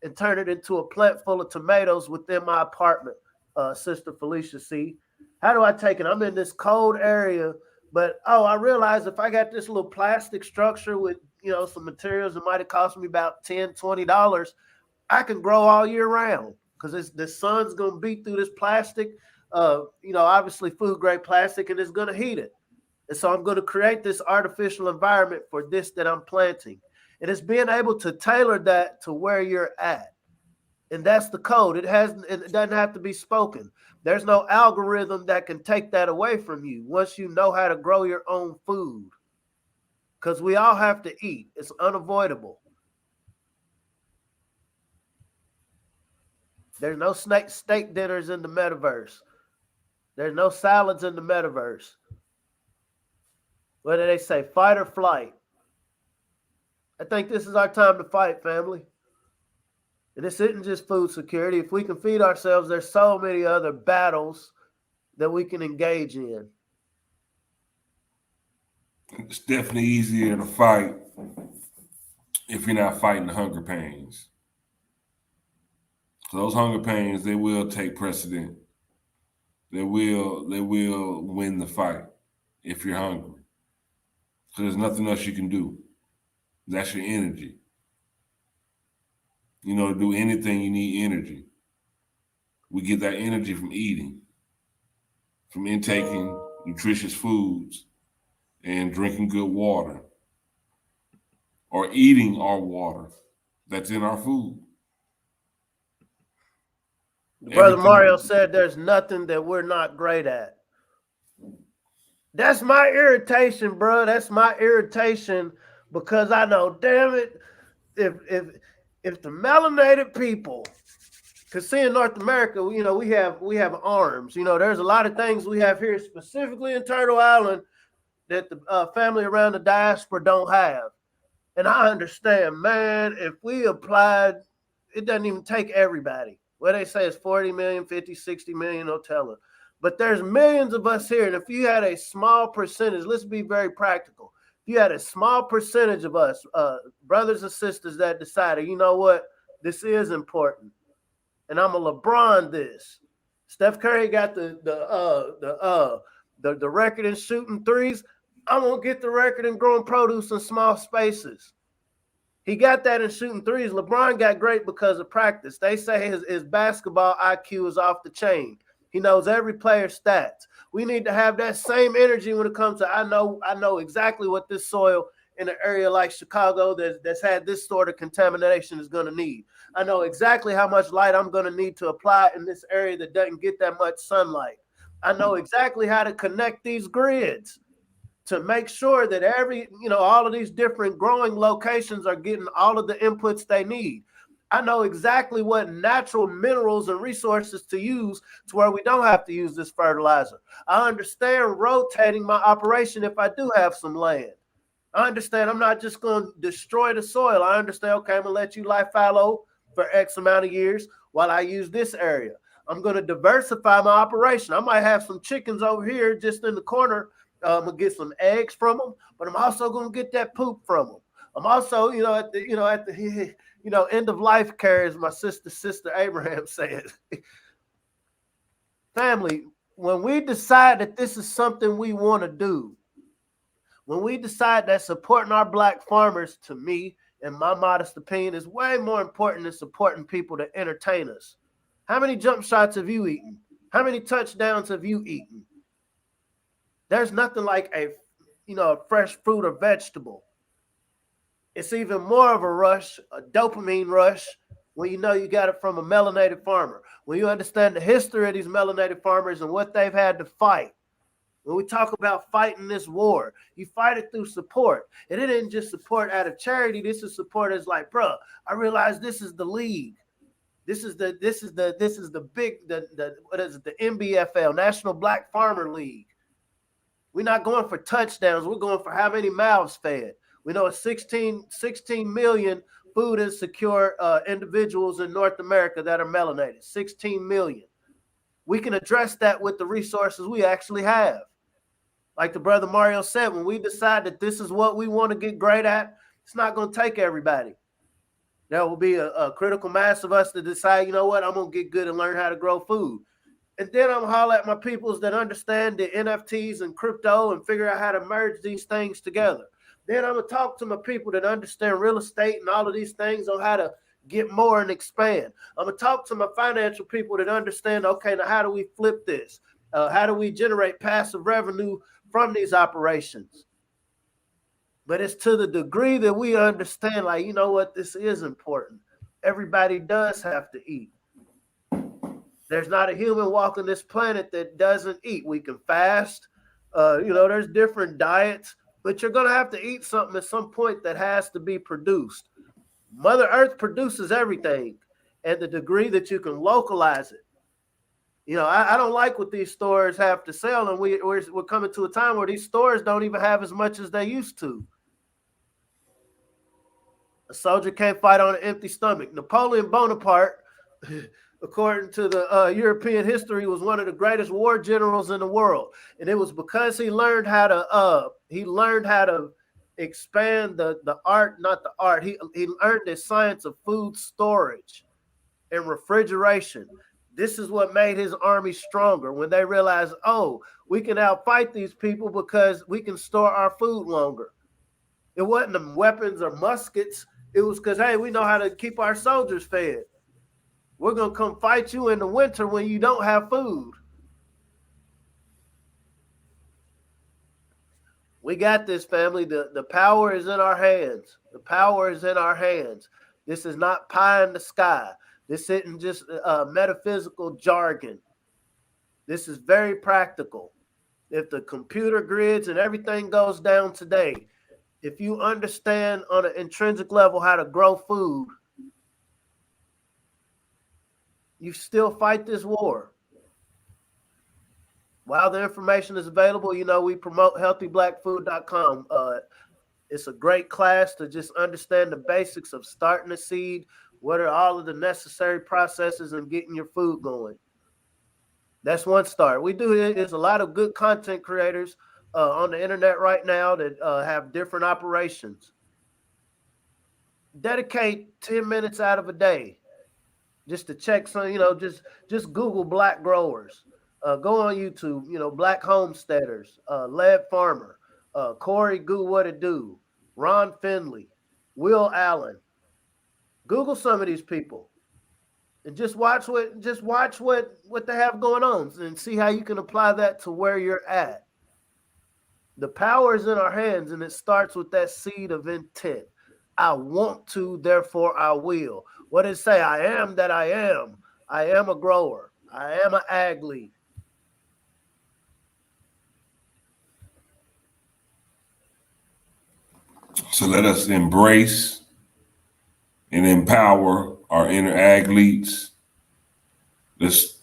and turn it into a plant full of tomatoes within my apartment, Sister Felicia C. How do I take it? I'm in this cold area, but, I realize if I got this little plastic structure with, some materials that might have cost me about $10, $20, I can grow all year round because the sun's going to beat through this plastic, obviously food-grade plastic, and it's going to heat it. And so I'm going to create this artificial environment for this that I'm planting. And it's being able to tailor that to where you're at. And that's the code. It doesn't have to be spoken. There's no algorithm that can take that away from you once you know how to grow your own food. Because we all have to eat. It's unavoidable. There's no steak dinners in the metaverse. There's no salads in the metaverse. What do they say? Fight or flight. I think this is our time to fight, family. And this isn't just food security. If we can feed ourselves, there's so many other battles that we can engage in. It's definitely easier to fight if you're not fighting the hunger pains. So those hunger pains, they will take precedent. They will win the fight if you're hungry. So there's nothing else you can do. That's your energy. You know, to do anything, you need energy. We get that energy from eating, from intaking nutritious foods and drinking good water, or eating our water that's in our food. Brother Mario said there's nothing that we're not great at. That's my irritation, bro. That's my irritation, because I know, damn it, if the melanated people, because see, in North America, you know, we have arms. You know, there's a lot of things we have here, specifically in Turtle Island, that the family around the diaspora don't have. And I understand, man, if we applied, it doesn't even take everybody. What they say is 40 million, 50, 60 million, no telling. But there's millions of us here. And if you had a small percentage, let's be very practical. If you had a small percentage of us, brothers and sisters, that decided, you know what, this is important, and I'm a LeBron this. Steph Curry got the record in shooting threes. I'm gonna get the record in growing produce in small spaces. He got that in shooting threes. LeBron got great because of practice. They say his basketball IQ is off the chain. He knows every player's stats. We need to have that same energy when it comes to I know exactly what this soil in an area like Chicago that's had this sort of contamination is going to need. I know exactly how much light I'm going to need to apply in this area that doesn't get that much sunlight. I know exactly how to connect these grids to make sure that all of these different growing locations are getting all of the inputs they need. I know exactly what natural minerals and resources to use to where we don't have to use this fertilizer. I understand rotating my operation if I do have some land. I understand I'm not just going to destroy the soil. I understand, okay, I'm going to let you lie fallow for X amount of years while I use this area. I'm going to diversify my operation. I might have some chickens over here just in the corner. I'm going to get some eggs from them, but I'm also going to get that poop from them. I'm also, at the end of life care, as my sister Abraham said. Family, when we decide that this is something we want to do, when we decide that supporting our black farmers, to me, in my modest opinion, is way more important than supporting people to entertain us. How many jump shots have you eaten? How many touchdowns have you eaten? There's nothing like a fresh fruit or vegetable. It's even more of a rush, a dopamine rush, when you know you got it from a melanated farmer. When you understand the history of these melanated farmers and what they've had to fight. When we talk about fighting this war, you fight it through support. And it isn't just support out of charity. This is support as like, bro, I realize this is the league. This is the NBFL, National Black Farmer League. We're not going for touchdowns. We're going for how many mouths fed. We know it's 16 million food insecure individuals in North America that are melanated. 16 million. We can address that with the resources we actually have. Like the brother Mario said, when we decide that this is what we want to get great at, it's not going to take everybody. There will be a critical mass of us to decide, you know what, I'm going to get good and learn how to grow food. And then I'm going to holler at my peoples that understand the NFTs and crypto and figure out how to merge these things together. Then I'm going to talk to my people that understand real estate and all of these things on how to get more and expand. I'm going to talk to my financial people that understand, okay, now how do we flip this? How do we generate passive revenue from these operations? But it's to the degree that we understand, like, you know what, this is important. everybody does have to eat. There's not a human walking this planet that doesn't eat. We can fast. There's different diets, but you're going to have to eat something at some point that has to be produced. Mother Earth produces everything, and the degree that you can localize it. I don't like what these stores have to sell, and we're coming to a time where these stores don't even have as much as they used to. A soldier can't fight on an empty stomach. Napoleon Bonaparte, according to the European history, was one of the greatest war generals in the world, and it was because he learned how to expand the art, not the art. He learned the science of food storage and refrigeration. This is what made his army stronger when they realized, oh, we can outfight these people because we can store our food longer. It wasn't them weapons or muskets. It was because, hey, we know how to keep our soldiers fed. We're going to come fight you in the winter when you don't have food. We got this, family. The power is in our hands. The power is in our hands. This is not pie in the sky. This isn't just metaphysical jargon. This is very practical. If the computer grids and everything goes down today, if you understand on an intrinsic level how to grow food, you still fight this war. While the information is available, we promote healthyblackfood.com. It's a great class to just understand the basics of starting a seed. What are all of the necessary processes in getting your food going? That's one start. There's a lot of good content creators on the internet right now that have different operations. Dedicate 10 minutes out of a day just to check some, just Google black growers. Go on YouTube, black homesteaders, Lead Farmer, Corey Goo What It Do, Ron Finley, Will Allen. Google some of these people and just watch what they have going on and see how you can apply that to where you're at. The power is in our hands, and it starts with that seed of intent. I want to, therefore I will. What does it say? I am that I am. I am a grower. I am an ag lead. So let us embrace and empower our inner athletes. Let's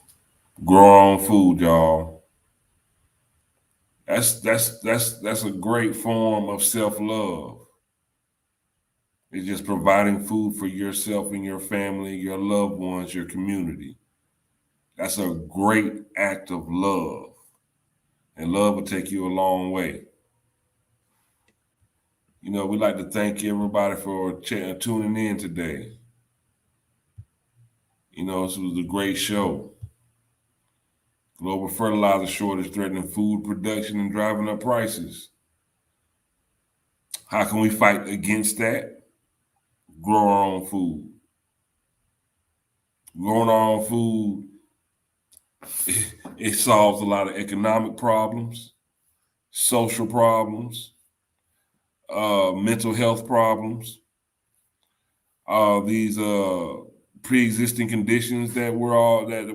grow our own food, y'all. That's a great form of self-love. It's just providing food for yourself and your family, your loved ones, your community. That's a great act of love. And love will take you a long way. We'd like to thank everybody for tuning in today. This was a great show. Global fertilizer shortage threatening food production and driving up prices. How can we fight against that? Grow our own food. Growing our own food, it solves a lot of economic problems, social problems, mental health problems, these pre-existing conditions that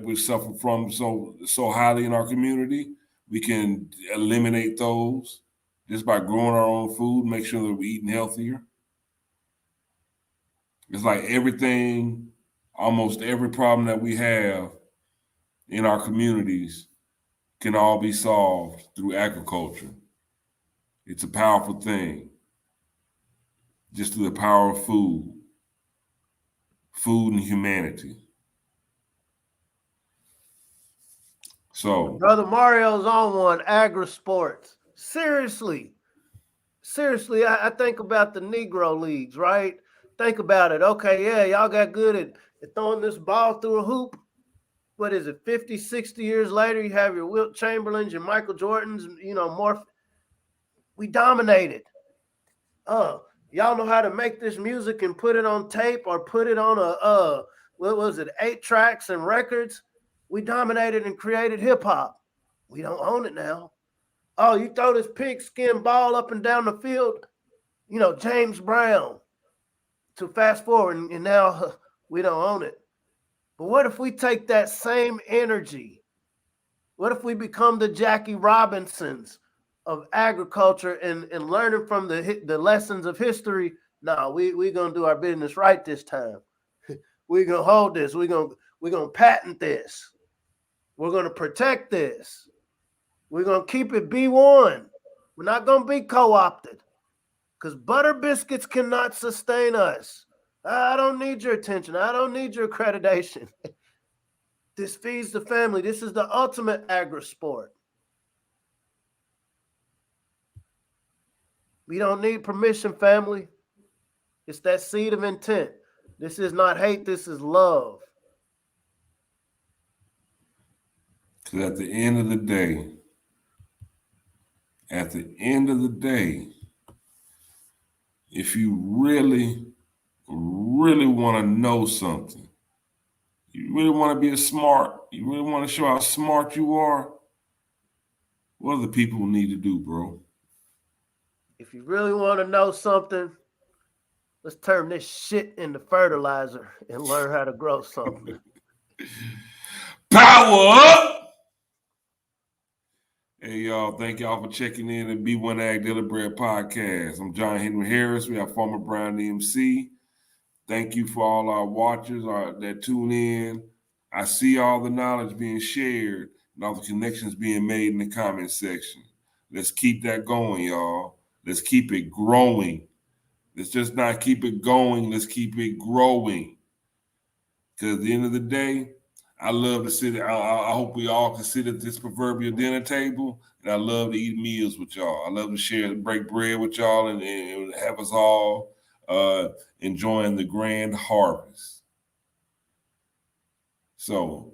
we suffer from so highly in our community. We can eliminate those just by growing our own food, make sure that we're eating healthier. It's like everything, almost every problem that we have in our communities can all be solved through agriculture. It's a powerful thing. Just through the power of food and humanity. So, Brother Mario's on one, agri-sports. Seriously, I think about the Negro leagues, right? Think about it. Okay, yeah, y'all got good at throwing this ball through a hoop. What is it, 50, 60 years later, you have your Wilt Chamberlains, your Michael Jordans, more. We dominated. Y'all know how to make this music and put it on tape or put it on 8 tracks and records. We dominated and created hip hop. We don't own it now. Oh, you throw this pigskin ball up and down the field, James Brown. To fast forward, and now We don't own it. But what if we take that same energy? What if we become the Jackie Robinsons of agriculture and learning from the lessons of history? No, we're going to do our business right this time. We're going to hold this. We're going to patent this. We're going to protect this. We're going to keep it B1. We're not going to be co-opted because butter biscuits cannot sustain us. I don't need your attention. I don't need your accreditation. This feeds the family. This is the ultimate agri-sport. We don't need permission, family. It's that seed of intent. This is not hate. This is love. Because at the end of the day, if you really, really want to know something, you really want to be smart, you really want to show how smart you are, what do the people need to do, bro? If you really want to know something, let's turn this shit into fertilizer and learn how to grow something. Power up! Hey, y'all, thank y'all for checking in at B1AG Daily Bread Podcast. I'm John Henry Harris. We have Farmer Brown MC. Thank you for all our watchers that tune in. I see all the knowledge being shared and all the connections being made in the comment section. Let's keep that going, y'all. Let's keep it growing. Let's just not keep it going. Let's keep it growing. Because at the end of the day, I love to sit. I hope we all can sit at this proverbial dinner table, and I love to eat meals with y'all. I love to share, break bread with y'all, and have us all enjoying the grand harvest. So,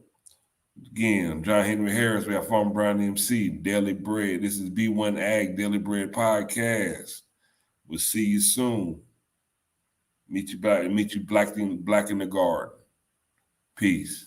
again, I'm John Henry Harris. We have Farmer Brown MC, Daily Bread. This is B1AG Daily Bread Podcast. We'll see you soon. Meet you black in the garden. Peace.